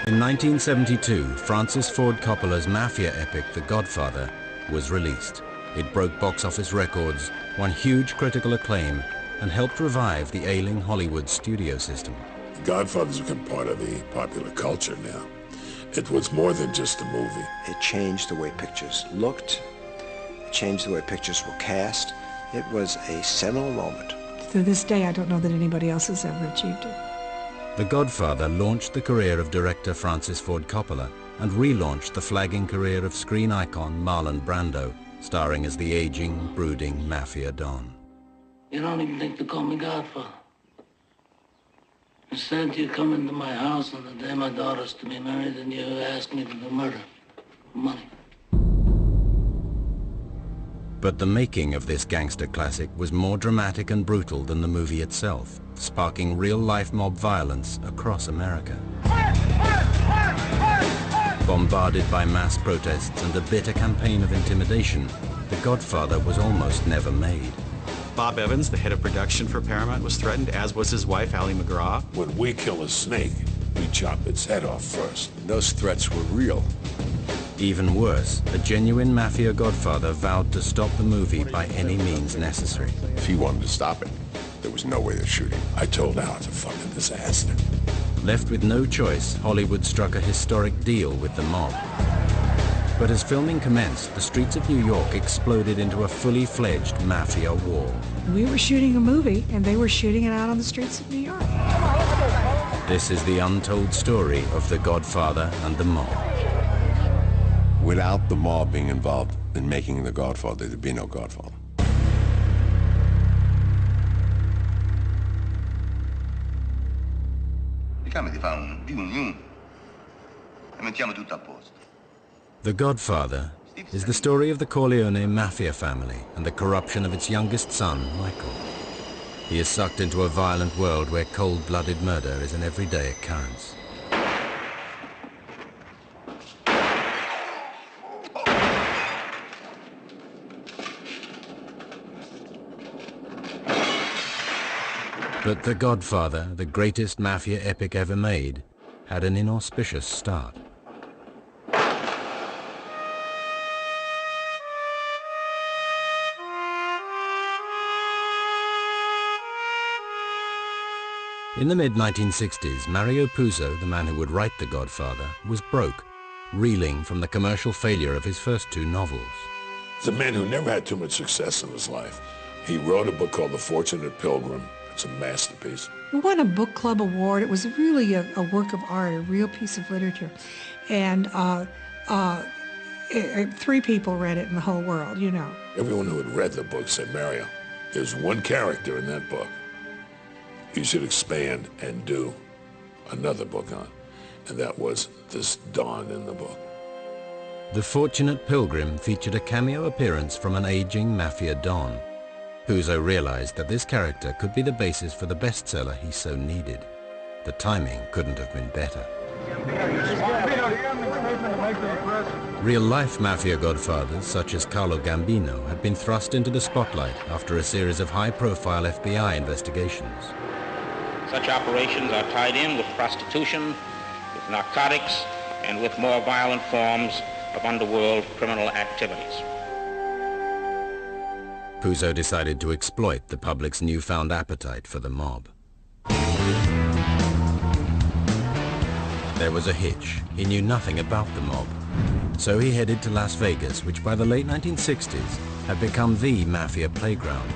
In 1972, Francis Ford Coppola's mafia epic, The Godfather, was released. It broke box office records, won huge critical acclaim, and helped revive the ailing Hollywood studio system. The Godfather's become part of the popular culture now. It was more than just a movie. It changed the way pictures looked. It changed the way pictures were cast. It was a seminal moment. To this day, I don't know that anybody else has ever achieved it. The Godfather launched the career of director Francis Ford Coppola and relaunched the flagging career of screen icon Marlon Brando, starring as the aging, brooding mafia don. You don't even think to call me Godfather. Instead, you come into my house on the day my daughter's to be married and you ask me to do murder for money. But the making of this gangster classic was more dramatic and brutal than the movie itself, sparking real-life mob violence across America. Bombarded by mass protests and a bitter campaign of intimidation, The Godfather was almost never made. Bob Evans, the head of production for Paramount, was threatened, as was his wife, Allie McGraw. When we kill a snake, we chop its head off first. Those threats were real. Even worse, a genuine mafia godfather vowed to stop the movie by any means necessary. If he wanted to stop it, there was no way to shoot him. I told Al it's a fucking disaster. Left with no choice, Hollywood struck a historic deal with the mob. But as filming commenced, the streets of New York exploded into a fully fledged mafia war. We were shooting a movie, and they were shooting it out on the streets of New York. This is the untold story of The Godfather and the mob. Without the mob being involved in making The Godfather, there'd be no Godfather. The Godfather is the story of the Corleone Mafia family and the corruption of its youngest son, Michael. He is sucked into a violent world where cold-blooded murder is an everyday occurrence. But The Godfather, the greatest mafia epic ever made, had an inauspicious start. In the mid-1960s, Mario Puzo, the man who would write The Godfather, was broke, reeling from the commercial failure of his first two novels. It's a man who never had too much success in his life. He wrote a book called The Fortunate Pilgrim. It's a masterpiece. We won a book club award. It was really a work of art, a real piece of literature. And 3 people read it in the whole world, you know. Everyone who had read the book said, Mario, there's one character in that book you should expand and do another book on. And that was this Don in the book. The Fortunate Pilgrim featured a cameo appearance from an aging mafia don. Puzo realized that this character could be the basis for the bestseller he so needed. The timing couldn't have been better. Real-life mafia godfathers such as Carlo Gambino had been thrust into the spotlight after a series of high-profile FBI investigations. Such operations are tied in with prostitution, with narcotics, and with more violent forms of underworld criminal activities. Puzo decided to exploit the public's newfound appetite for the mob. There was a hitch. He knew nothing about the mob. So he headed to Las Vegas, which by the late 1960s had become the mafia playground.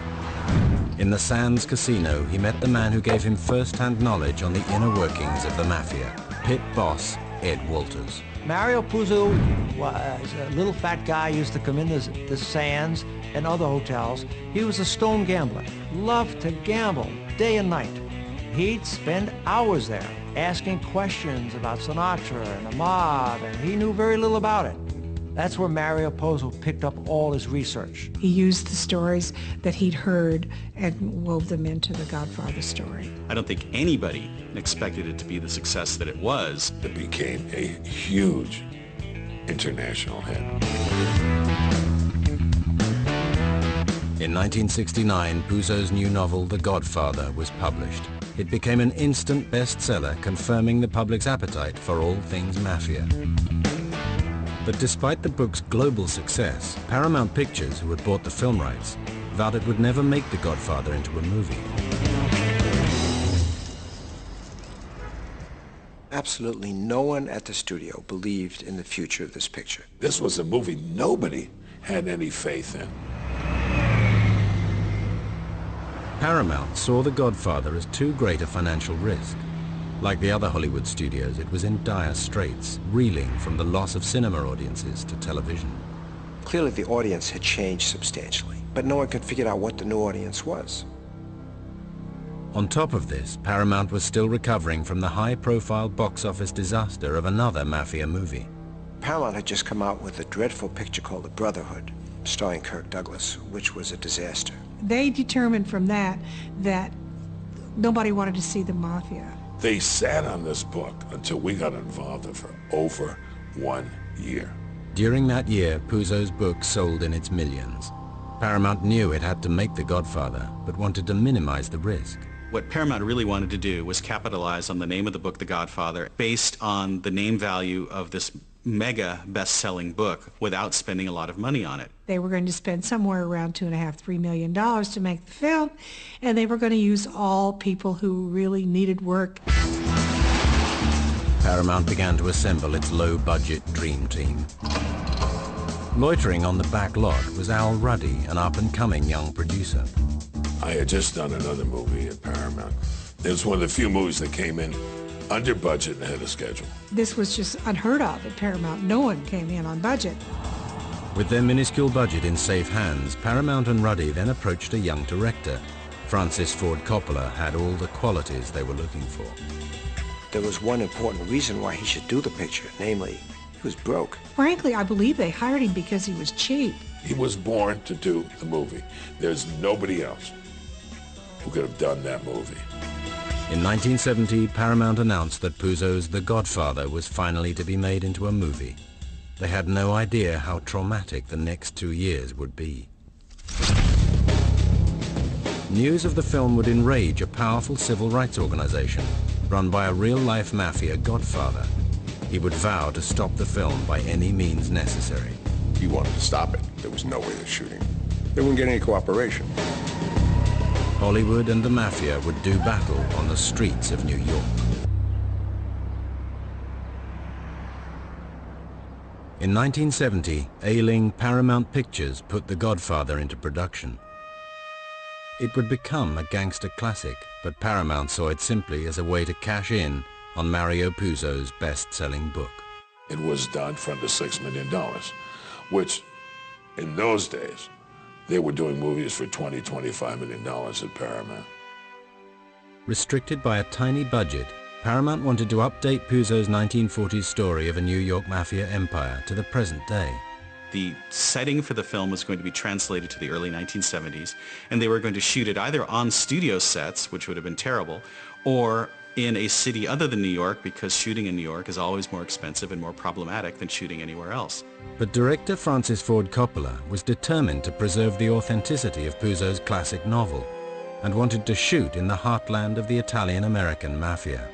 In the Sands Casino, he met the man who gave him first-hand knowledge on the inner workings of the mafia, pit boss Ed Walters. Mario Puzo was a little fat guy, used to come in the Sands and other hotels. He was a stone gambler, loved to gamble day and night. He'd spend hours there asking questions about Sinatra and the mob, and he knew very little about it. That's where Mario Puzo picked up all his research. He used the stories that he'd heard and wove them into the Godfather story. I don't think anybody expected it to be the success that it was. It became a huge international hit. In 1969, Puzo's new novel, The Godfather, was published. It became an instant bestseller, confirming the public's appetite for all things mafia. But despite the book's global success, Paramount Pictures, who had bought the film rights, vowed it would never make The Godfather into a movie. Absolutely no one at the studio believed in the future of this picture. This was a movie nobody had any faith in. Paramount saw The Godfather as too great a financial risk. Like the other Hollywood studios, it was in dire straits, reeling from the loss of cinema audiences to television. Clearly the audience had changed substantially, but no one could figure out what the new audience was. On top of this, Paramount was still recovering from the high-profile box office disaster of another mafia movie. Paramount had just come out with a dreadful picture called The Brotherhood, starring Kirk Douglas, which was a disaster. They determined from that nobody wanted to see the mafia. They sat on this book until we got involved in for over 1 year. During that year, Puzo's book sold in its millions. Paramount knew it had to make The Godfather, but wanted to minimize the risk. What Paramount really wanted to do was capitalize on the name of the book, The Godfather, based on the name value of this mega best-selling book without spending a lot of money on it. They were going to spend somewhere around $2.5–3 million to make the film, and they were going to use all people who really needed work. Paramount began to assemble its low-budget dream team. Loitering on the back lot was Al Ruddy, an up-and-coming young producer. I had just done another movie at Paramount. It was one of the few movies that came in under budget and ahead of schedule. This was just unheard of at Paramount. No one came in on budget. With their minuscule budget in safe hands, Paramount and Ruddy then approached a young director. Francis Ford Copola had all the qualities they were looking for. There was one important reason why he should do the picture, namely, he was broke. Frankly, I believe they hired him because he was cheap. He was born to do the movie. There's nobody else who could have done that movie. In 1970, Paramount announced that Puzo's The Godfather was finally to be made into a movie. They had no idea how traumatic the next 2 years would be. News of the film would enrage a powerful civil rights organization run by a real-life mafia godfather. He would vow to stop the film by any means necessary. He wanted to stop it. There was no way of shooting. They wouldn't get any cooperation. Hollywood and the mafia would do battle on the streets of New York. In 1970, ailing Paramount Pictures put The Godfather into production. It would become a gangster classic, but Paramount saw it simply as a way to cash in on Mario Puzo's best-selling book. It was done for under $6 million, which in those days, they were doing movies for $20–25 million at Paramount. Restricted by a tiny budget, Paramount wanted to update Puzo's 1940s story of a New York mafia empire to the present day. The setting for the film was going to be translated to the early 1970s, and they were going to shoot it either on studio sets, which would have been terrible, or in a city other than New York, because shooting in New York is always more expensive and more problematic than shooting anywhere else. But director Francis Ford Copola was determined to preserve the authenticity of Puzo's classic novel and wanted to shoot in the heartland of the Italian-American mafia.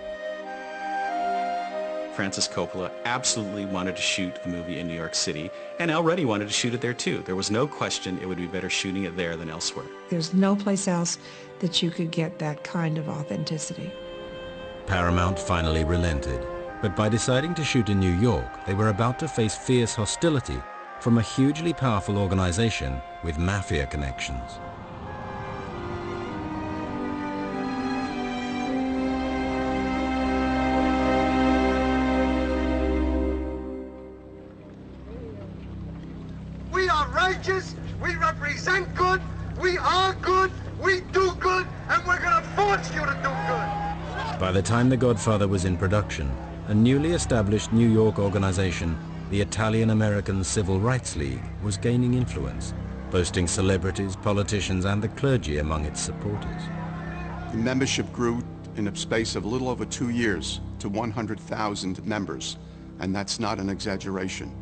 Francis Copola absolutely wanted to shoot the movie in New York City, and Al Ruddy wanted to shoot it there too. There was no question it would be better shooting it there than elsewhere. There's no place else that you could get that kind of authenticity. Paramount finally relented, but by deciding to shoot in New York, they were about to face fierce hostility from a hugely powerful organization with mafia connections. We are righteous, we represent good, we are good, we do good, and we're gonna force you to do good. By the time The Godfather was in production, a newly established New York organization, the Italian-American Civil Rights League, was gaining influence, boasting celebrities, politicians, and the clergy among its supporters. The membership grew in a space of a little over 2 years to 100,000 members, and that's not an exaggeration.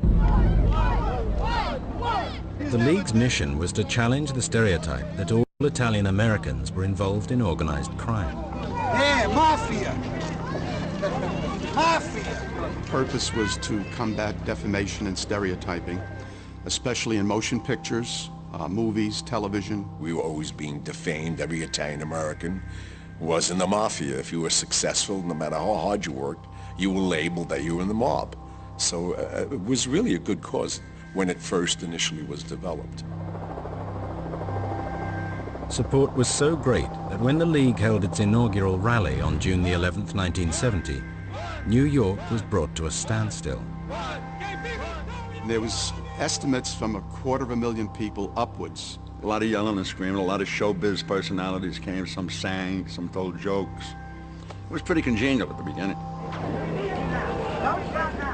The League's mission was to challenge the stereotype that all Italian Americans were involved in organized crime. There Mafia! Mafia! The purpose was to combat defamation and stereotyping, especially in motion pictures, movies, television. We were always being defamed. Every Italian American was in the mafia. If you were successful, no matter how hard you worked, you were labeled that you were in the mob. So it was really a good cause when it first initially was developed. Support was so great that when the League held its inaugural rally on June the 11th, 1970, New York was brought to a standstill. There was estimates from 250,000 people upwards. A lot of yelling and screaming, a lot of showbiz personalities came, some sang, some told jokes. It was pretty congenial at the beginning.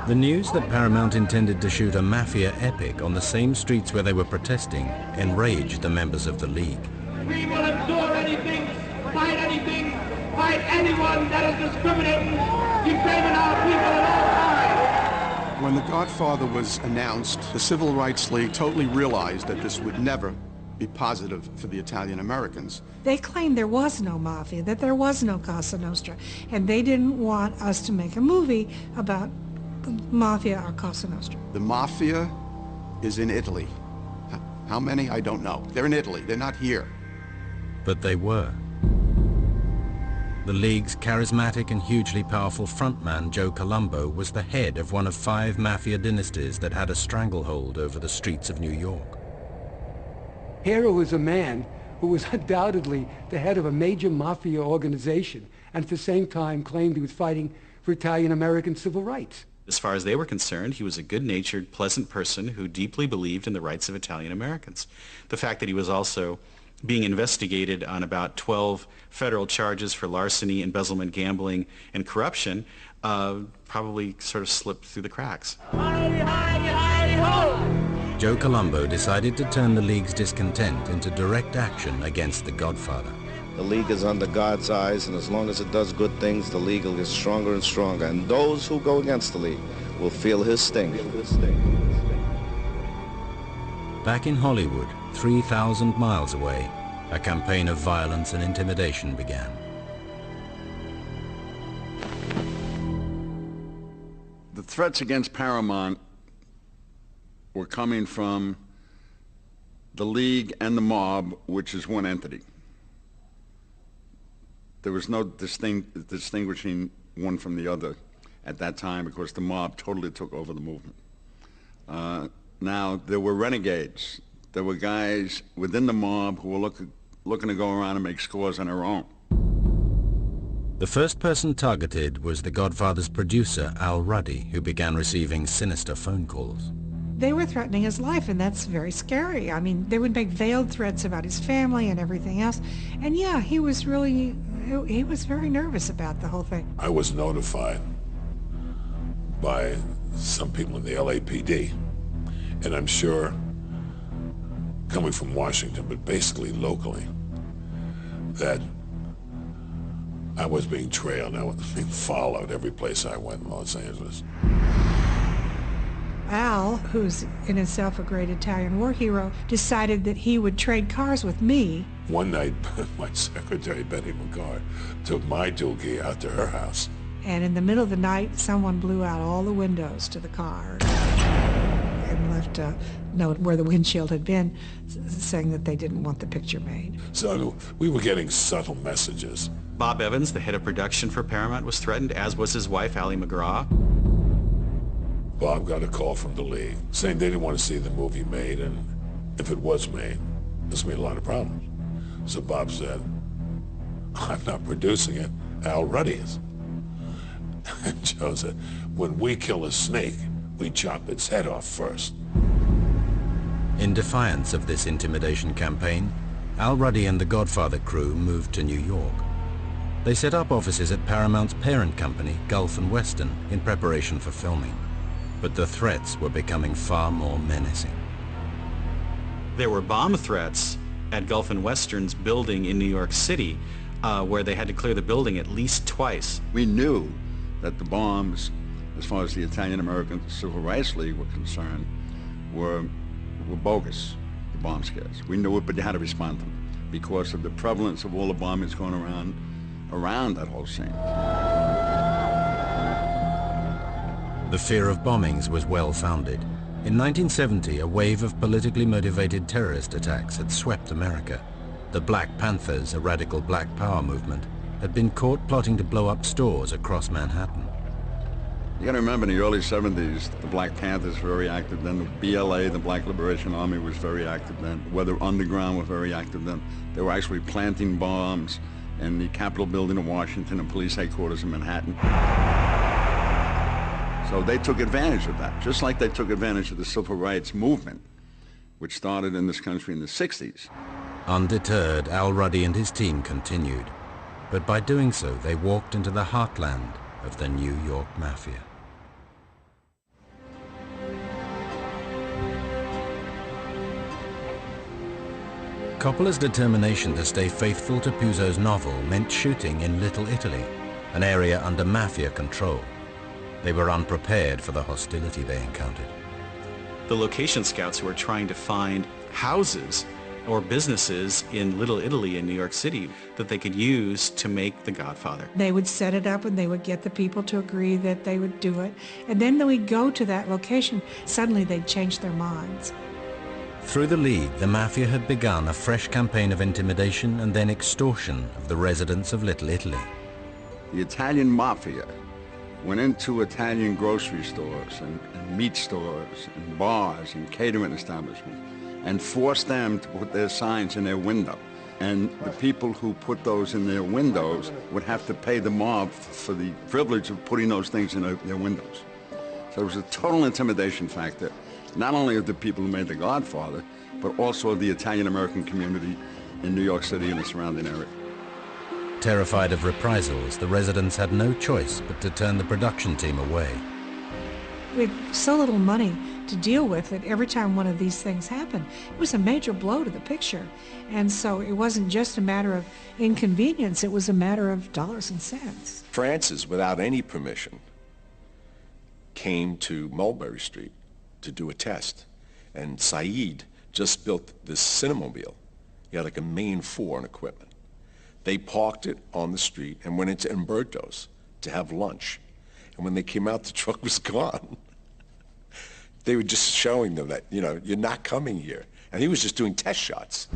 The news that Paramount intended to shoot a mafia epic on the same streets where they were protesting enraged the members of the League. We will absorb anything, fight anyone that is discriminating, defaming our people at all times. When The Godfather was announced, the Civil Rights League totally realized that this would never be positive for the Italian Americans. They claimed there was no mafia, that there was no Cosa Nostra, and they didn't want us to make a movie about mafia or Cosa Nostra. The mafia is in Italy. How many? I don't know. They're in Italy. They're not here. But they were. The League's charismatic and hugely powerful frontman, Joe Colombo, was the head of one of 5 mafia dynasties that had a stranglehold over the streets of New York. Here was a man who was undoubtedly the head of a major mafia organization and at the same time claimed he was fighting for Italian-American civil rights. As far as they were concerned, he was a good-natured, pleasant person who deeply believed in the rights of Italian Americans. The fact that he was also being investigated on about 12 federal charges for larceny, embezzlement, gambling, and corruption probably sort of slipped through the cracks. Joe Colombo decided to turn the League's discontent into direct action against the Godfather. The League is under God's eyes, and as long as it does good things, the League will get stronger and stronger, and those who go against the League will feel his sting. Back in Hollywood, 3,000 miles away, a campaign of violence and intimidation began. The threats against Paramount were coming from the League and the mob, which is one entity. There was no distinguishing one from the other at that time because the mob totally took over the movement. Now, there were renegades. There were guys within the mob who were looking to go around and make scores on their own. The first person targeted was the Godfather's producer, Al Ruddy, who began receiving sinister phone calls. They were threatening his life, and that's very scary. I mean, they would make veiled threats about his family and everything else. And yeah, he was very nervous about the whole thing. I was notified by some people in the LAPD, and I'm sure coming from Washington, but basically locally, that I was being trailed. I was being followed every place I went in Los Angeles. Al, who's in itself a great Italian war hero, decided that he would trade cars with me. One night, my secretary, Betty McCart, took my dookie out to her house. And in the middle of the night, someone blew out all the windows to the car and left a note where the windshield had been, saying that they didn't want the picture made. So we were getting subtle messages. Bob Evans, the head of production for Paramount, was threatened, as was his wife, Allie McGraw. Bob got a call from the League saying they didn't want to see the movie made, and if it was made, this made a lot of problems. So Bob said, I'm not producing it, Al Ruddy is. And Joe said, when we kill a snake, we chop its head off first. In defiance of this intimidation campaign, Al Ruddy and the Godfather crew moved to New York. They set up offices at Paramount's parent company, Gulf and Western, in preparation for filming. But the threats were becoming far more menacing. There were bomb threats at Gulf and Western's building in New York City, where they had to clear the building at least twice. We knew that the bombs, as far as the Italian-American Civil Rights League were concerned, were bogus, the bomb scares. We knew it, but you had to respond to them because of the prevalence of all the bombings going around that whole scene. The fear of bombings was well founded. In 1970, a wave of politically motivated terrorist attacks had swept America. The Black Panthers, a radical black power movement, had been caught plotting to blow up stores across Manhattan. You gotta remember, in the early 70s, the Black Panthers were very active then. The BLA, the Black Liberation Army, was very active then. Weather Underground were very active then. They were actually planting bombs in the Capitol building in Washington and police headquarters in Manhattan. So they took advantage of that, just like they took advantage of the civil rights movement, which started in this country in the 60s. Undeterred, Al Ruddy and his team continued. But by doing so, they walked into the heartland of the New York Mafia. Coppola's determination to stay faithful to Puzo's novel meant shooting in Little Italy, an area under Mafia control. They were unprepared for the hostility they encountered. The location scouts who were trying to find houses or businesses in Little Italy in New York City that they could use to make The Godfather. They would set it up and they would get the people to agree that they would do it. And then when we'd go to that location, suddenly they'd change their minds. Through the League, the Mafia had begun a fresh campaign of intimidation and then extortion of the residents of Little Italy. The Italian Mafia went into Italian grocery stores and meat stores and bars and catering establishments and forced them to put their signs in their window. And the people who put those in their windows would have to pay the mob for the privilege of putting those things in their windows. So it was a total intimidation factor, not only of the people who made The Godfather, but also of the Italian-American community in New York City and the surrounding area. Terrified of reprisals, the residents had no choice but to turn the production team away. We had so little money to deal with that every time one of these things happened, it was a major blow to the picture. And so it wasn't just a matter of inconvenience, it was a matter of dollars and cents. Francis, without any permission, came to Mulberry Street to do a test. And Saeed just built this Cinemobile. He had like a main 4 on equipment. They parked it on the street and went into Umberto's to have lunch. And when they came out, the truck was gone. They were just showing them that, you know, you're not coming here. And he was just doing test shots.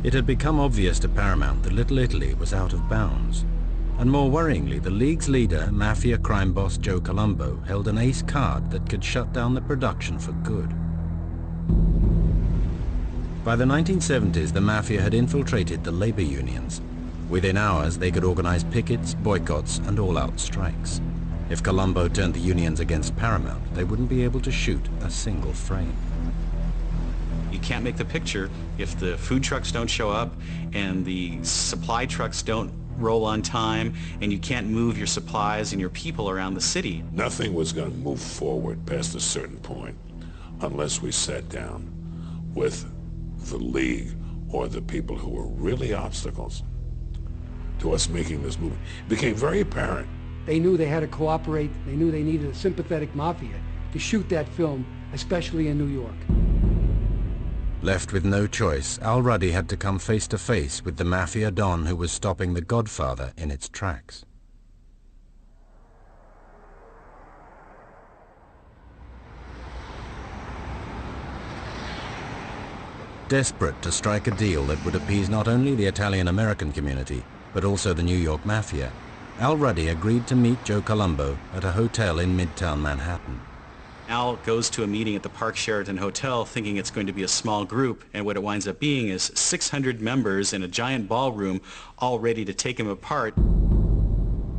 It had become obvious to Paramount that Little Italy was out of bounds. And more worryingly, the League's leader, Mafia crime boss Joe Colombo, held an ace card that could shut down the production for good. By the 1970s, the Mafia had infiltrated the labor unions. Within hours, they could organize pickets, boycotts, and all-out strikes. If Colombo turned the unions against Paramount, they wouldn't be able to shoot a single frame. You can't make the picture if the food trucks don't show up and the supply trucks don't roll on time, and you can't move your supplies and your people around the city. Nothing was going to move forward past a certain point unless we sat down with the League or the people who were really obstacles to us making this movie. It became very apparent. They knew they had to cooperate. They knew they needed a sympathetic mafia to shoot that film, especially in New York. Left with no choice, Al Ruddy had to come face to face with the Mafia Don who was stopping The Godfather in its tracks. Desperate to strike a deal that would appease not only the Italian-American community, but also the New York Mafia, Al Ruddy agreed to meet Joe Colombo at a hotel in Midtown Manhattan. Al goes to a meeting at the Park Sheraton Hotel thinking it's going to be a small group, and what it winds up being is 600 members in a giant ballroom all ready to take him apart.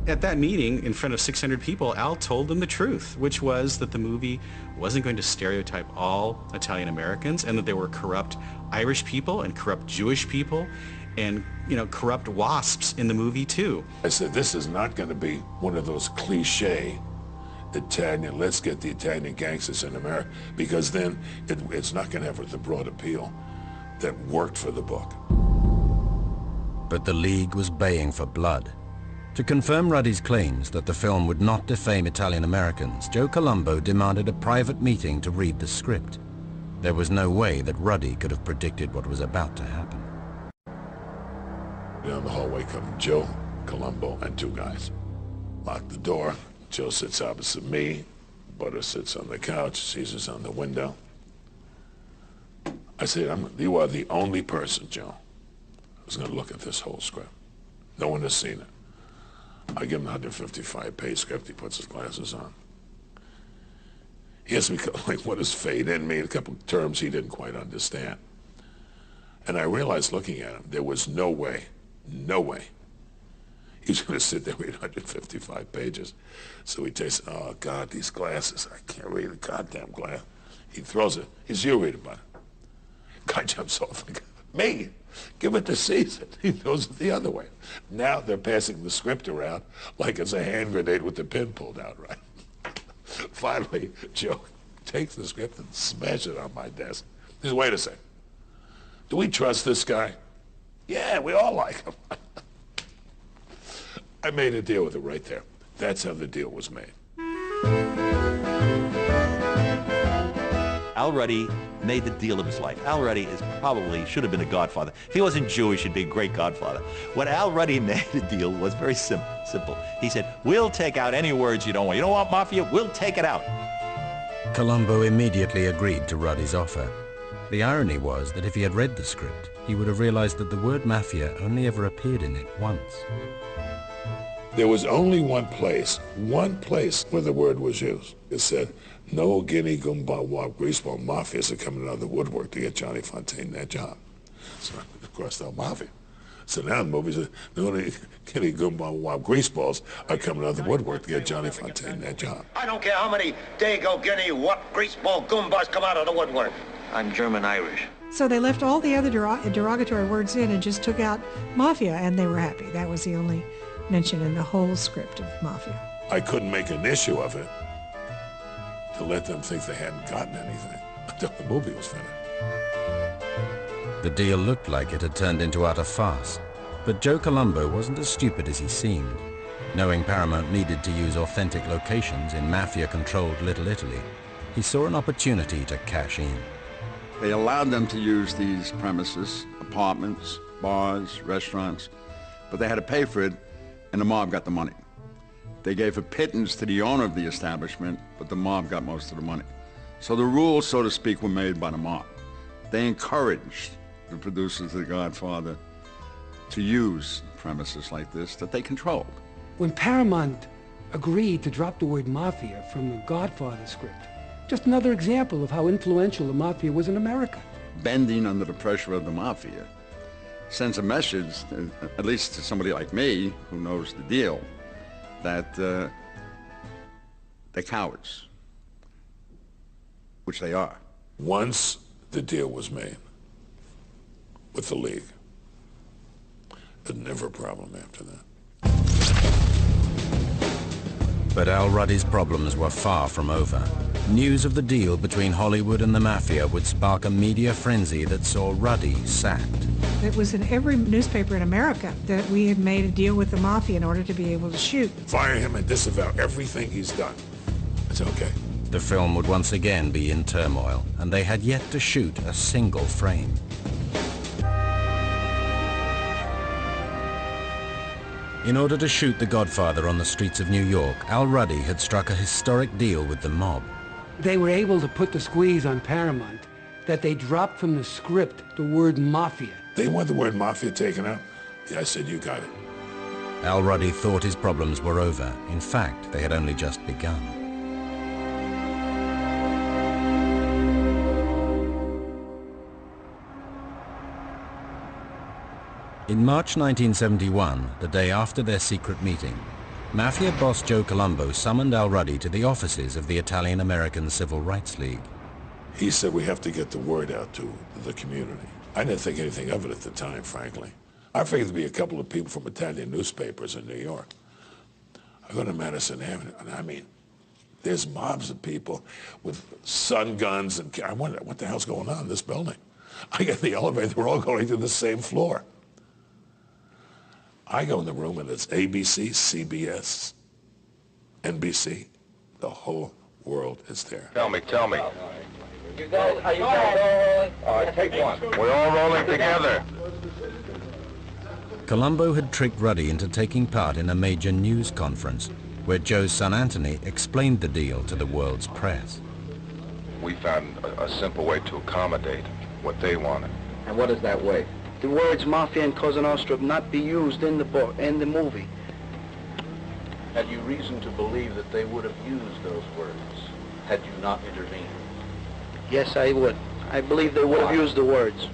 At that meeting, in front of 600 people, Al told them the truth, which was that the movie wasn't going to stereotype all Italian Americans, and that there were corrupt Irish people and corrupt Jewish people and, you know, corrupt WASPs in the movie too. I said, this is not going to be one of those cliche Italian, let's get the Italian gangsters in America, because then it's not going to have the broad appeal that worked for the book. But the League was baying for blood. To confirm Ruddy's claims that the film would not defame Italian Americans, Joe Colombo demanded a private meeting to read the script. There was no way that Ruddy could have predicted what was about to happen. Down the hallway come Joe, Colombo, and two guys. Lock the door. Joe sits opposite me. Butter sits on the couch. Caesar's on the window. I said, you are the only person, Joe, who's going to look at this whole script. No one has seen it. I give him a 155-page script. He puts his glasses on. He asked me, like, what does fade in mean? A couple of terms he didn't quite understand. And I realized looking at him, there was no way he's going to sit there and read 155 pages. So he takes, oh, God, these glasses. I can't read a goddamn glass. He throws it. He says, you read it, bud. Guy jumps off. Me, give it to Caesar. He throws it the other way. Now they're passing the script around like it's a hand grenade with the pin pulled out, right? Finally, Joe takes the script and smashes it on my desk. He says, wait a second. Do we trust this guy? Yeah, we all like him. I made a deal with him right there. That's how the deal was made. Al Ruddy made the deal of his life. Al Ruddy should have been a Godfather. If he wasn't Jewish, he'd be a great Godfather. When Al Ruddy made the deal was very simple. He said, we'll take out any words you don't want. You don't want mafia? We'll take it out. Colombo immediately agreed to Ruddy's offer. The irony was that if he had read the script, he would have realized that the word mafia only ever appeared in it once. There was only one place where the word was used. It said, no guinea gumball wop greaseball mafias are coming out of the woodwork to get Johnny Fontaine that job. So of course the mafia. So now the movie says, no guinea gumball wop greaseballs are coming out of the woodwork to get Johnny Fontaine that job. I don't care how many Dago guinea wop greaseball goombas come out of the woodwork. I'm German-Irish. So they left all the other derogatory words in and just took out mafia, and they were happy. That was the only mention in the whole script of mafia. I couldn't make an issue of it to let them think they hadn't gotten anything until the movie was finished. The deal looked like it had turned into utter farce, but Joe Colombo wasn't as stupid as he seemed. Knowing Paramount needed to use authentic locations in mafia-controlled Little Italy, he saw an opportunity to cash in. They allowed them to use these premises, apartments, bars, restaurants, but they had to pay for it, and the mob got the money. They gave a pittance to the owner of the establishment, but the mob got most of the money. So the rules, so to speak, were made by the mob. They encouraged the producers of The Godfather to use premises like this that they controlled. When Paramount agreed to drop the word mafia from the Godfather script, just another example of how influential the mafia was in America. Bending under the pressure of the mafia sends a message, at least to somebody like me, who knows the deal, that they're cowards, which they are. Once the deal was made with the League, there's never a problem after that. But Al Ruddy's problems were far from over. News of the deal between Hollywood and the mafia would spark a media frenzy that saw Ruddy sacked. It was in every newspaper in America that we had made a deal with the mafia in order to be able to shoot. Fire him and disavow everything he's done. It's okay. The film would once again be in turmoil, and they had yet to shoot a single frame. In order to shoot The Godfather on the streets of New York, Al Ruddy had struck a historic deal with the mob. They were able to put the squeeze on Paramount that they dropped from the script the word mafia. They want the word mafia taken out. Yeah, I said, you got it. Al Ruddy thought his problems were over. In fact, they had only just begun. In March 1971, the day after their secret meeting, Mafia boss Joe Colombo summoned Al Ruddy to the offices of the Italian-American Civil Rights League. He said, we have to get the word out to the community. I didn't think anything of it at the time, frankly. I figured there'd be a couple of people from Italian newspapers in New York. I go to Madison Avenue, and I mean, there's mobs of people with sun guns, and I wonder, what the hell's going on in this building? I get in the elevator, we're all going to the same floor. I go in the room, and it's ABC, CBS, NBC. The whole world is there. Tell me. You guys, are you guys all rolling? All right, take one. We're all rolling together. Colombo had tricked Ruddy into taking part in a major news conference where Joe's son Anthony explained the deal to the world's press. We found a simple way to accommodate what they wanted. And what is that way? The words Mafia and Cosa Nostra not be used in the book, in the movie. Had you reason to believe that they would have used those words had you not intervened? Yes, I would. I believe they would have used the words.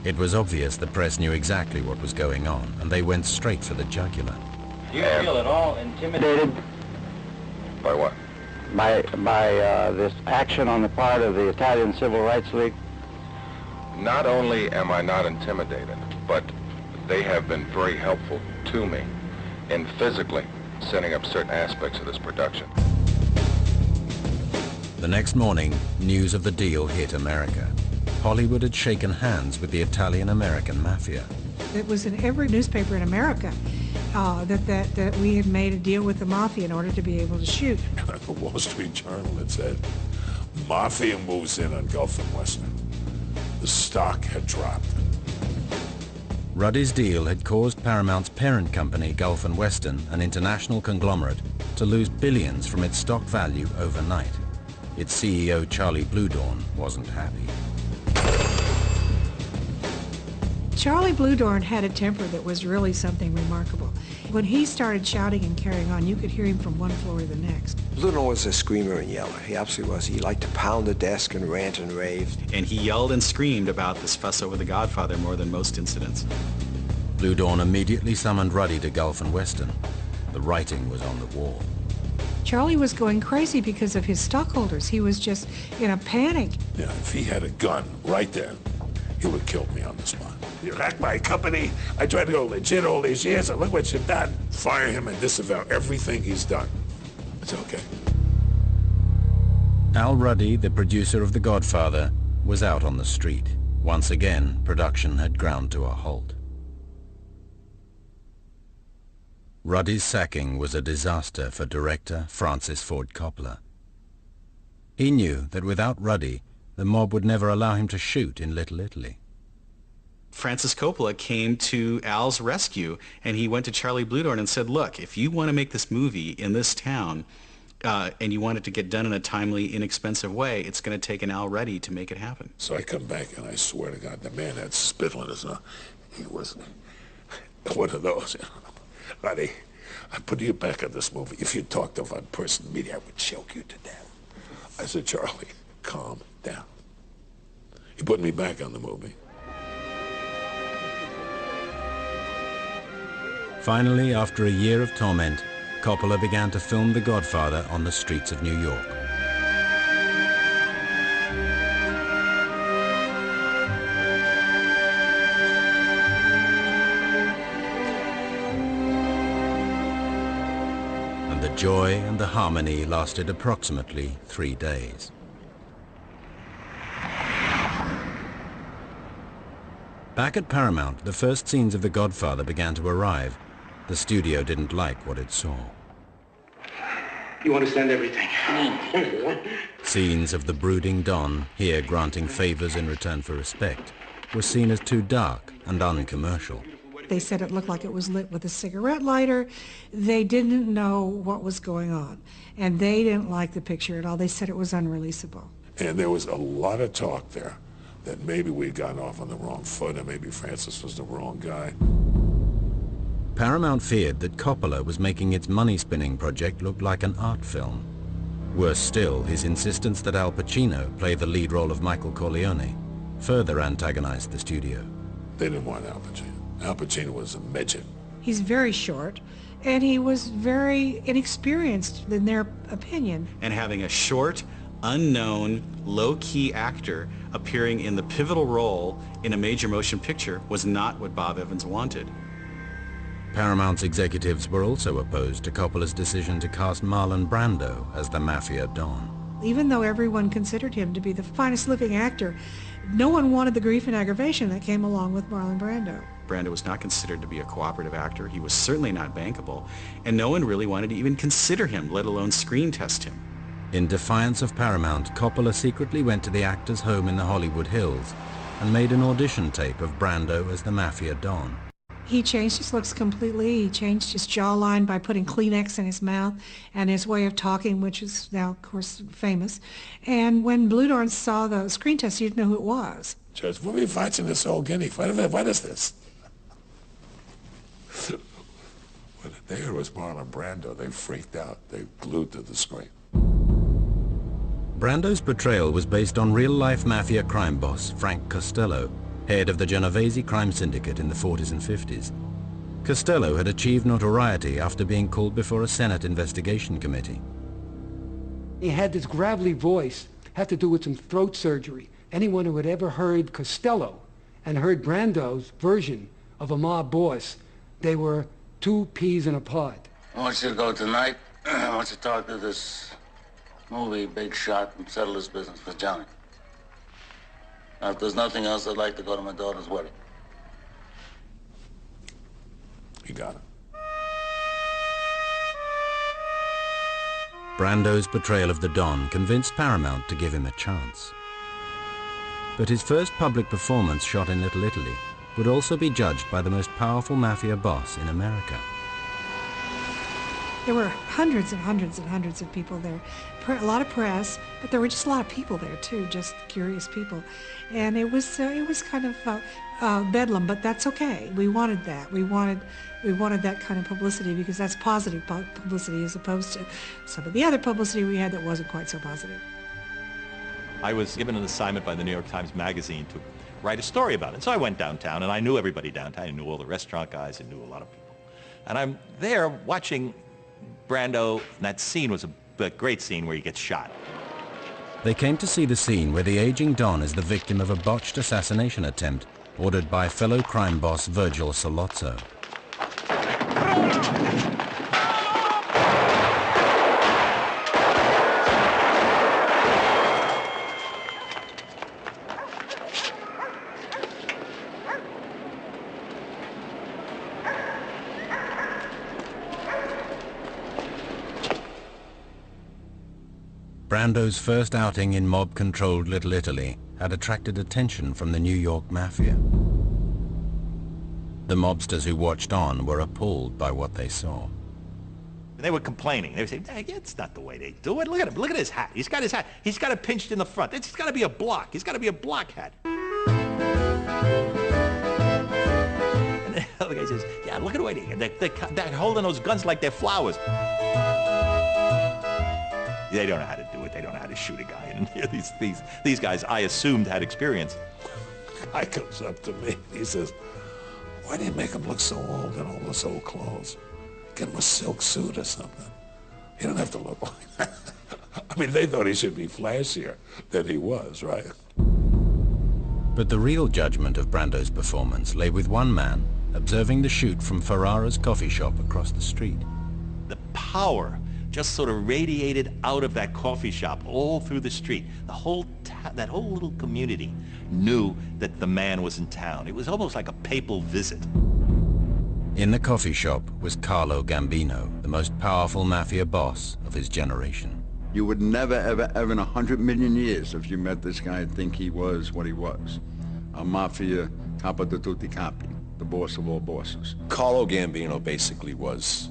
It was obvious the press knew exactly what was going on, and they went straight for the jugular. Do you feel at all intimidated By what? by this action on the part of the Italian Civil Rights League? Not only am I not intimidated, but they have been very helpful to me in physically setting up certain aspects of this production. The next morning, news of the deal hit America. Hollywood had shaken hands with the Italian-American mafia. It was in every newspaper in America that we had made a deal with the mafia in order to be able to shoot. The Wall Street Journal had said, Mafia moves in on Gulf and Western. The stock had dropped. Ruddy's deal had caused Paramount's parent company, Gulf and Western, an international conglomerate, to lose billions from its stock value overnight. Its CEO, Charlie Bluedorn, wasn't happy. Charlie Bluedorn had a temper that was really something remarkable. When he started shouting and carrying on, you could hear him from one floor to the next. Bluedorn was a screamer and yeller. He absolutely was. He liked to pound the desk and rant and rave. And he yelled and screamed about this fuss over the Godfather more than most incidents. Bluedorn immediately summoned Ruddy to Gulf and Western. The writing was on the wall. Charlie was going crazy because of his stockholders. He was just in a panic. Yeah, if he had a gun right then, he would have killed me on the spot. You hacked my company. I tried to go legit all these years, and look what you've done. Fire him and disavow everything he's done. It's okay. Al Ruddy, the producer of The Godfather, was out on the street. Once again, production had ground to a halt. Ruddy's sacking was a disaster for director Francis Ford Copola. He knew that without Ruddy, the mob would never allow him to shoot in Little Italy. Francis Copola came to Al's rescue, and he went to Charlie Bluedorn and said, look, if you want to make this movie in this town, and you want it to get done in a timely, inexpensive way, it's going to take an Al Ruddy to make it happen. So I come back, and I swear to God, the man had spittle in his mouth. He was one of those. Ruddy, I put you back on this movie. If you talked to one person in the media, I would choke you to death. I said, Charlie, calm down. He put me back on the movie. Finally, after a year of torment, Coppola began to film The Godfather on the streets of New York. And the joy and the harmony lasted approximately 3 days. Back at Paramount, the first scenes of The Godfather began to arrive. The studio didn't like what it saw. You understand everything. Scenes of the brooding Don, here granting favors in return for respect, were seen as too dark and uncommercial. They said it looked like it was lit with a cigarette lighter. They didn't know what was going on, and they didn't like the picture at all. They said it was unreleasable. And there was a lot of talk there that maybe we'd gotten off on the wrong foot, and maybe Francis was the wrong guy. Paramount feared that Coppola was making its money-spinning project look like an art film. Worse still, his insistence that Al Pacino play the lead role of Michael Corleone further antagonized the studio. They didn't want Al Pacino. Al Pacino was a midget. He's very short, and he was very inexperienced in their opinion. And having a short, unknown, low-key actor appearing in the pivotal role in a major motion picture was not what Bob Evans wanted. Paramount's executives were also opposed to Coppola's decision to cast Marlon Brando as the Mafia Don. Even though everyone considered him to be the finest living actor, no one wanted the grief and aggravation that came along with Marlon Brando. Brando was not considered to be a cooperative actor. He was certainly not bankable, and no one really wanted to even consider him, let alone screen test him. In defiance of Paramount, Coppola secretly went to the actor's home in the Hollywood Hills and made an audition tape of Brando as the Mafia Don. He changed his looks completely. He changed his jawline by putting Kleenex in his mouth, and his way of talking, which is now, of course, famous. And when Bludorn saw the screen test, he didn't know who it was. Judge, what are you watching this old guinea? What is this? When they heard it was Marlon Brando, they freaked out. They glued to the screen. Brando's portrayal was based on real-life mafia crime boss Frank Costello, head of the Genovese crime syndicate in the 40s and 50s. Costello had achieved notoriety after being called before a Senate investigation committee. He had this gravelly voice, had to do with some throat surgery. Anyone who had ever heard Costello and heard Brando's version of a mob boss, they were two peas in a pod. I want you to go tonight. I want you to talk to this movie big shot and settle this business with Johnny. Now, if there's nothing else, I'd like to go to my daughter's wedding. You got it. Brando's portrayal of the Don convinced Paramount to give him a chance. But his first public performance, shot in Little Italy, would also be judged by the most powerful mafia boss in America. There were hundreds and hundreds and hundreds of people there. A lot of press, but there were just a lot of people there too, just curious people. And it was kind of bedlam, but that's okay. We wanted that. We wanted that kind of publicity because that's positive publicity as opposed to some of the other publicity we had that wasn't quite so positive. I was given an assignment by the New York Times Magazine to write a story about it. So I went downtown, and I knew everybody downtown. I knew all the restaurant guys. I knew a lot of people. And I'm there watching Brando. And that scene was a great scene where he gets shot. They came to see the scene where the aging Don is the victim of a botched assassination attempt ordered by fellow crime boss Virgil Sollozzo. Brando's first outing in mob-controlled Little Italy had attracted attention from the New York Mafia. The mobsters who watched on were appalled by what they saw. They were complaining. They were saying, hey, it's not the way they do it. Look at him. Look at his hat. He's got his hat. He's got it pinched in the front. It's got to be a block. He's got to be a block hat. And the other guy says, yeah, look at the way they're holding those guns like they're flowers. They don't know how to do it. They don't know how to shoot a guy. And these guys, I assumed, had experience. Guy comes up to me. He says, why do you make him look so old in all those old clothes? Get him a silk suit or something. He don't have to look like that. I mean, they thought he should be flashier than he was, right? But the real judgment of Brando's performance lay with one man observing the shoot from Ferrara's coffee shop across the street. The power just sort of radiated out of that coffee shop all through the street. That whole little community knew that the man was in town. It was almost like a papal visit. In the coffee shop was Carlo Gambino, the most powerful mafia boss of his generation. You would never, ever, ever in 100 million years, if you met this guy, think he was what he was. A mafia capo di tutti capi, the boss of all bosses. Carlo Gambino basically was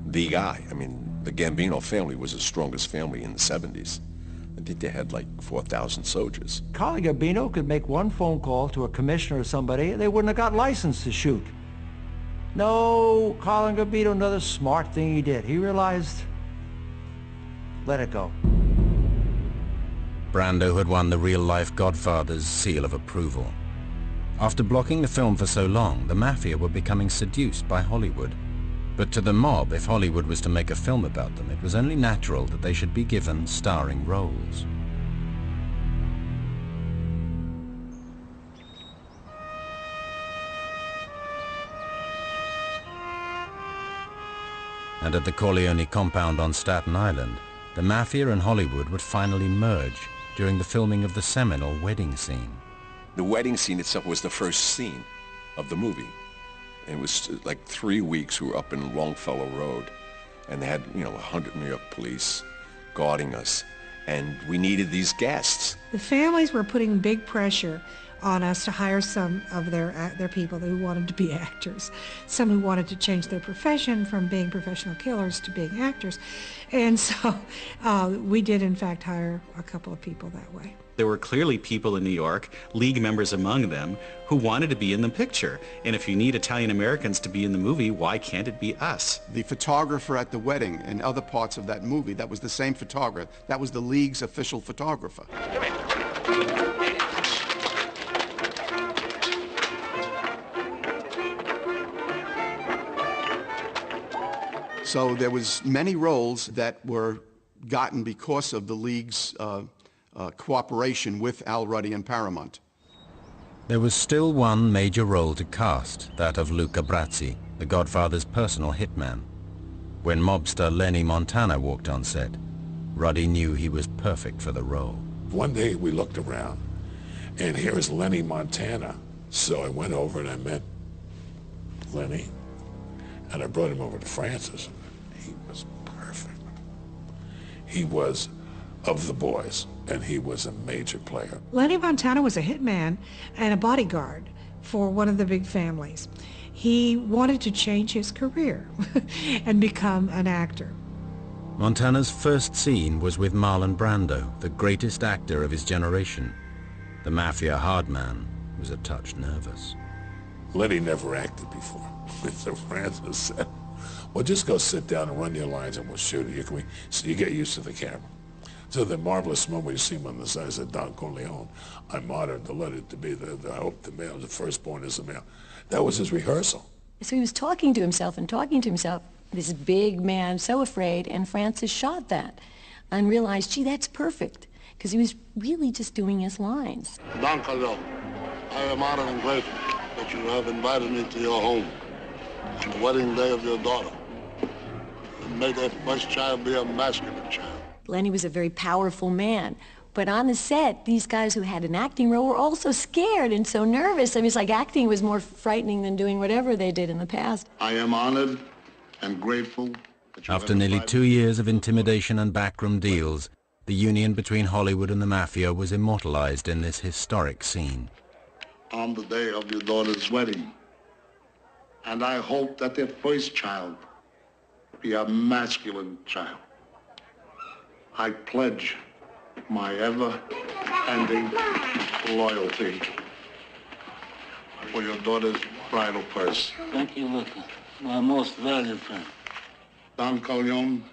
the guy. I mean, the Gambino family was the strongest family in the 70s. I think they had like 4,000 soldiers. Carlo Gambino could make one phone call to a commissioner or somebody, and they wouldn't have got licensed to shoot. No, Carlo Gambino, another smart thing he did. He realized, let it go. Brando had won the real-life Godfather's seal of approval. After blocking the film for so long, the mafia were becoming seduced by Hollywood. But to the mob, if Hollywood was to make a film about them, it was only natural that they should be given starring roles. And at the Corleone compound on Staten Island, the mafia and Hollywood would finally merge during the filming of the seminal wedding scene. The wedding scene itself was the first scene of the movie. It was like 3 weeks we were up in Longfellow Road, and they had, 100 New York police guarding us, and we needed these guests. The families were putting big pressure on us to hire some of their people who wanted to be actors, some who wanted to change their profession from being professional killers to being actors. And so we did, in fact, hire a couple of people that way. There were clearly people in New York, League members among them, who wanted to be in the picture. And if you need Italian Americans to be in the movie, why can't it be us? The photographer at the wedding and other parts of that movie, that was the same photographer. That was the League's official photographer. So there was many roles that were gotten because of the League's cooperation with Al Ruddy and Paramount. There was still one major role to cast, that of Luca Brasi, the Godfather's personal hitman. When mobster Lenny Montana walked on set, Ruddy knew he was perfect for the role. One day we looked around, and here is Lenny Montana. So I went over and I met Lenny, and I brought him over to Francis. He was perfect. He was of the boys, and he was a major player. Lenny Montana was a hitman and a bodyguard for one of the big families. He wanted to change his career and become an actor. Montana's first scene was with Marlon Brando, the greatest actor of his generation. The mafia hard man was a touch nervous. Lenny never acted before. So Francis said, well, just go sit down and run your lines and we'll shoot it. So you get used to the camera. So the marvelous moment you see him on the side said, Don Corleone, I'm honored to let it to be I hope the male, the firstborn is the male. That was his rehearsal. So he was talking to himself and talking to himself, this big man, so afraid, and Francis shot that and realized, gee, that's perfect, because he was really just doing his lines. Don Corleone, I am honored and grateful that you have invited me to your home on the wedding day of your daughter. And may that first child be a masculine child. Lenny was a very powerful man, but on the set, these guys who had an acting role were also scared and so nervous. I mean, it's like acting was more frightening than doing whatever they did in the past. I am honored and grateful that you After nearly 2 years of intimidation and backroom deals, the union between Hollywood and the Mafia was immortalized in this historic scene. On the day of your daughter's wedding, and I hope that their first child be a masculine child. I pledge my ever-ending loyalty for your daughter's bridal purse. Thank you, Luca. My most valued friend. Don Corleone,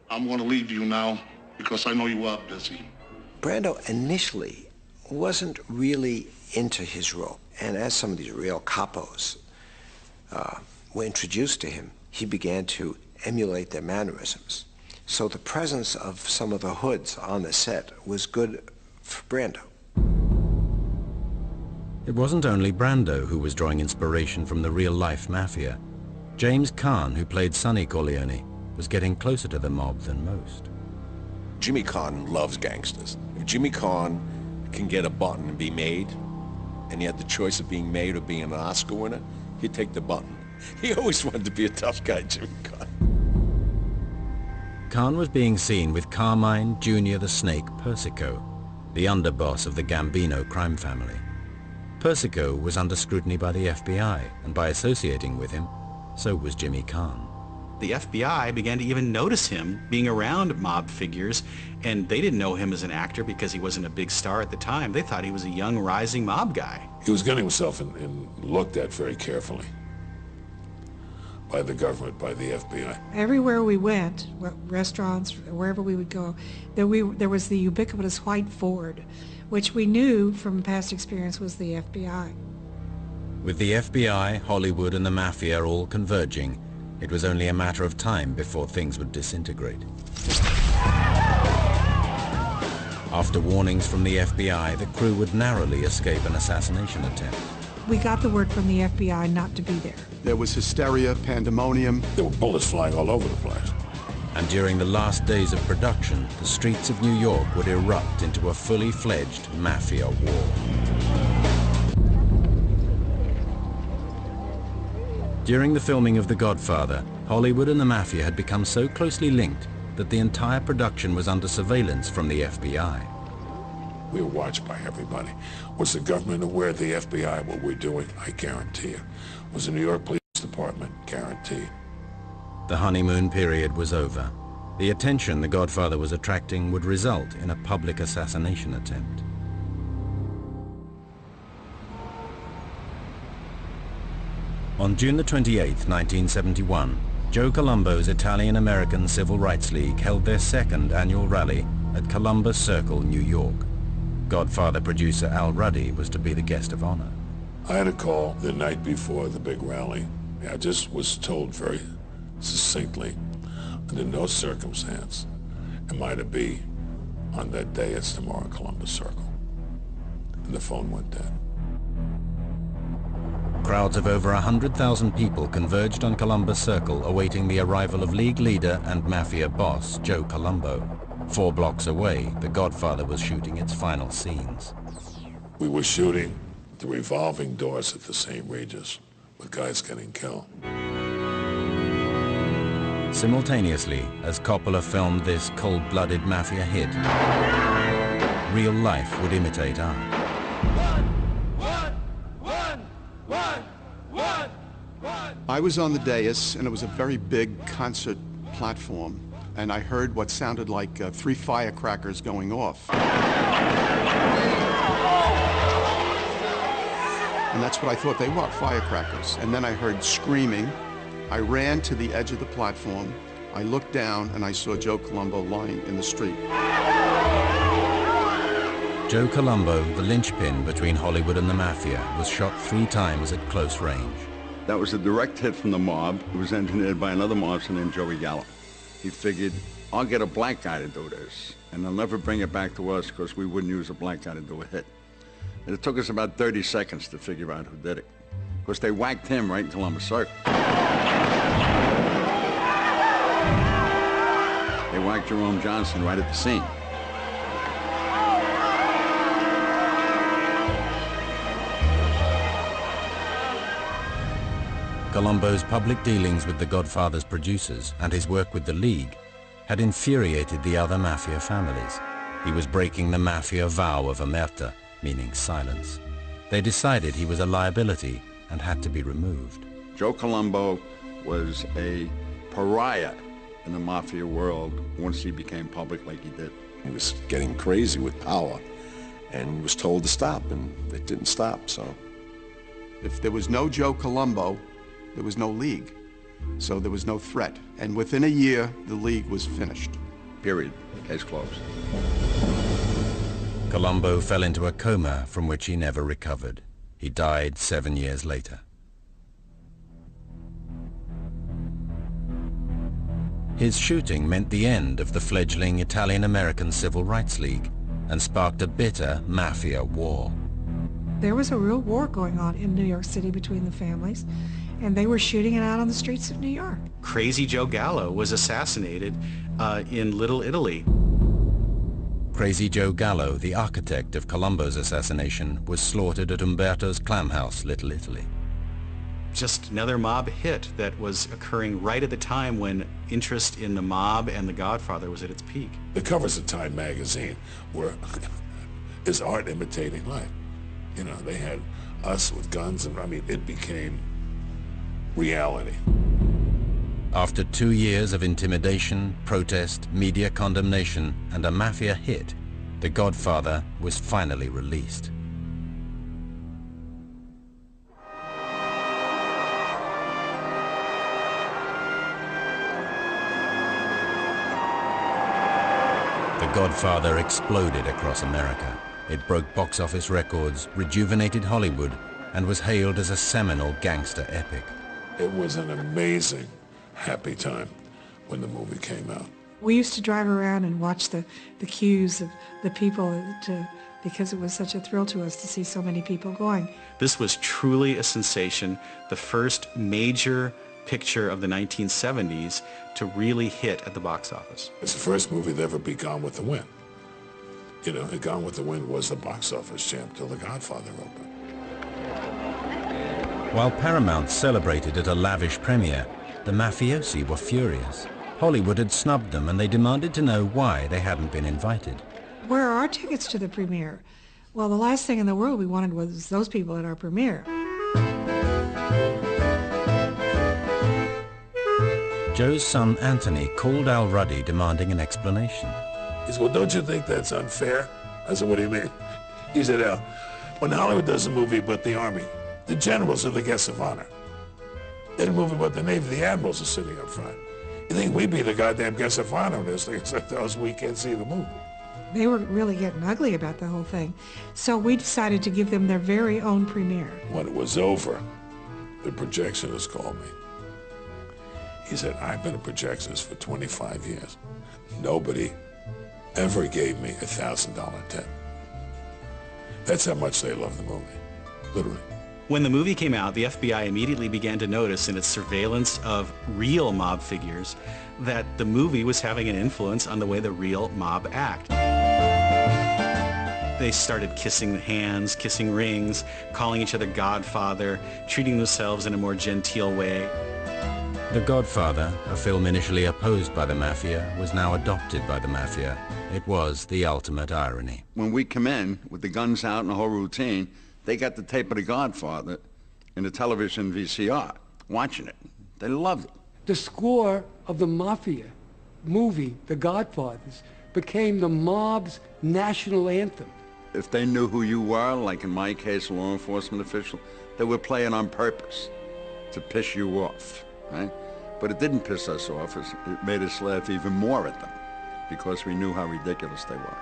I'm going to leave you now because I know you are busy. Brando initially wasn't really into his role, and as some of these real capos were introduced to him, he began to emulate their mannerisms. So the presence of some of the hoods on the set was good for Brando. It wasn't only Brando who was drawing inspiration from the real-life mafia. James Caan, who played Sonny Corleone, was getting closer to the mob than most. Jimmy Caan loves gangsters. If Jimmy Caan can get a button and be made, and he had the choice of being made or being an Oscar winner, he'd take the button. He always wanted to be a tough guy, Jimmy Caan. Caan was being seen with Carmine Jr. the Snake Persico, the underboss of the Gambino crime family. Persico was under scrutiny by the FBI, and by associating with him, so was Jimmy Caan. The FBI began to even notice him being around mob figures, and they didn't know him as an actor because he wasn't a big star at the time. They thought he was a young, rising mob guy. He was getting himself looked at very carefully by the government, by the FBI. Everywhere we went, restaurants, wherever we would go, there was the ubiquitous white Ford, which we knew from past experience was the FBI. With the FBI, Hollywood, and the Mafia all converging, it was only a matter of time before things would disintegrate. After warnings from the FBI, the crew would narrowly escape an assassination attempt. We got the word from the FBI not to be there. There was hysteria, pandemonium. There were bullets flying all over the place. And during the last days of production, the streets of New York would erupt into a fully fledged mafia war. During the filming of The Godfather, Hollywood and the Mafia had become so closely linked that the entire production was under surveillance from the FBI. We were watched by everybody. Was the government aware of the FBI, what we're doing? I guarantee you. Was the New York Police Department? Guaranteed. The honeymoon period was over. The attention the Godfather was attracting would result in a public assassination attempt. On June the 28th, 1971, Joe Colombo's Italian-American Civil Rights League held their second annual rally at Columbus Circle, New York. Godfather producer Al Ruddy was to be the guest of honor. I had a call the night before the big rally. I just was told very succinctly, under no circumstance am I to be on that day. It's tomorrow, Columbus Circle. And the phone went dead. Crowds of over 100,000 people converged on Columbus Circle awaiting the arrival of League leader and Mafia boss Joe Colombo. 4 blocks away, the Godfather was shooting its final scenes. We were shooting the revolving doors at the St. Regis with guys getting killed. Simultaneously, as Coppola filmed this cold-blooded Mafia hit, real life would imitate art. I was on the dais, and it was a very big concert platform, and I heard what sounded like 3 firecrackers going off. And that's what I thought they were, firecrackers. And then I heard screaming. I ran to the edge of the platform. I looked down, and I saw Joe Colombo lying in the street. Joe Colombo, the linchpin between Hollywood and the Mafia, was shot 3 times at close range. That was a direct hit from the mob. It was engineered by another mobster named Joey Gallo. He figured, I'll get a black guy to do this, and they'll never bring it back to us because we wouldn't use a black guy to do a hit. And it took us about 30 seconds to figure out who did it. Of course, they whacked him right in Columbus Circle. They whacked Jerome Johnson right at the scene. Colombo's public dealings with the Godfather's producers and his work with the League had infuriated the other Mafia families. He was breaking the Mafia vow of omerta, meaning silence. They decided he was a liability and had to be removed. Joe Colombo was a pariah in the Mafia world once he became public like he did. He was getting crazy with power, and was told to stop, and it didn't stop, so. If there was no Joe Colombo, there was no League, so there was no threat. And within a year, the League was finished. Period. Case closed. Colombo fell into a coma from which he never recovered. He died 7 years later. His shooting meant the end of the fledgling Italian-American Civil Rights League and sparked a bitter Mafia war. There was a real war going on in New York City between the families, and they were shooting it out on the streets of New York. Crazy Joe Gallo was assassinated in Little Italy. Crazy Joe Gallo, the architect of Colombo's assassination, was slaughtered at Umberto's clam house, Little Italy. Just another mob hit that was occurring right at the time when interest in the mob and the Godfather was at its peak. The covers of Time magazine were, is art imitating life? You know, they had us with guns, and I mean, it became reality. After 2 years of intimidation, protest, media condemnation, and a Mafia hit, The Godfather was finally released. The Godfather exploded across America. It broke box office records, rejuvenated Hollywood, and was hailed as a seminal gangster epic. It was an amazing, happy time when the movie came out. We used to drive around and watch the queues of the people because it was such a thrill to us to see so many people going. This was truly a sensation, the first major picture of the 1970s to really hit at the box office. It's the first movie to ever be Gone with the Wind. You know, Gone with the Wind was the box office champ till The Godfather opened. While Paramount celebrated at a lavish premiere, the mafiosi were furious. Hollywood had snubbed them and they demanded to know why they hadn't been invited. Where are our tickets to the premiere? Well, the last thing in the world we wanted was those people at our premiere. Joe's son Anthony called Al Ruddy demanding an explanation. He said, well, don't you think that's unfair? I said, what do you mean? He said, Al, when Hollywood does a movie about the Army, the generals are the guests of honor. Then a movie about the Navy, the admirals are sitting up front. You think we'd be the goddamn guests of honor when there's things like those, we can't see the movie. They were really getting ugly about the whole thing. So we decided to give them their very own premiere. When it was over, the projectionist called me. He said, I've been a projectionist for 25 years. Nobody ever gave me a $1,000 tip. That's how much they love the movie, literally. When the movie came out, the FBI immediately began to notice in its surveillance of real mob figures that the movie was having an influence on the way the real mob act. They started kissing hands, kissing rings, calling each other Godfather, treating themselves in a more genteel way. The Godfather, a film initially opposed by the Mafia, was now adopted by the Mafia. It was the ultimate irony. When we come in with the guns out and the whole routine, they got the tape of The Godfather in the television VCR, watching it. They loved it. The score of the Mafia movie, The Godfathers, became the mob's national anthem. If they knew who you were, like in my case, a law enforcement official, they would play it on purpose to piss you off, right? But it didn't piss us off. It made us laugh even more at them because we knew how ridiculous they were.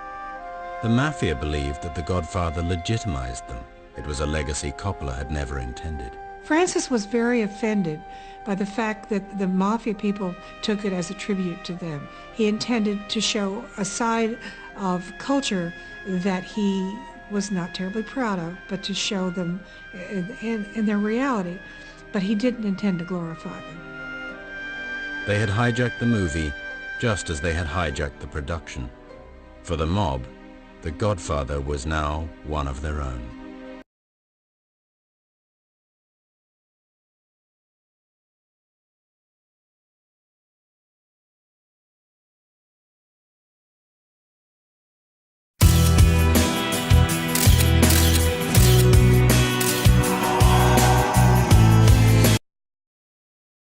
The Mafia believed that The Godfather legitimized them. It was a legacy Coppola had never intended. Francis was very offended by the fact that the Mafia people took it as a tribute to them. He intended to show a side of culture that he was not terribly proud of, but to show them in their reality. But he didn't intend to glorify them. They had hijacked the movie just as they had hijacked the production. For the mob, The Godfather was now one of their own.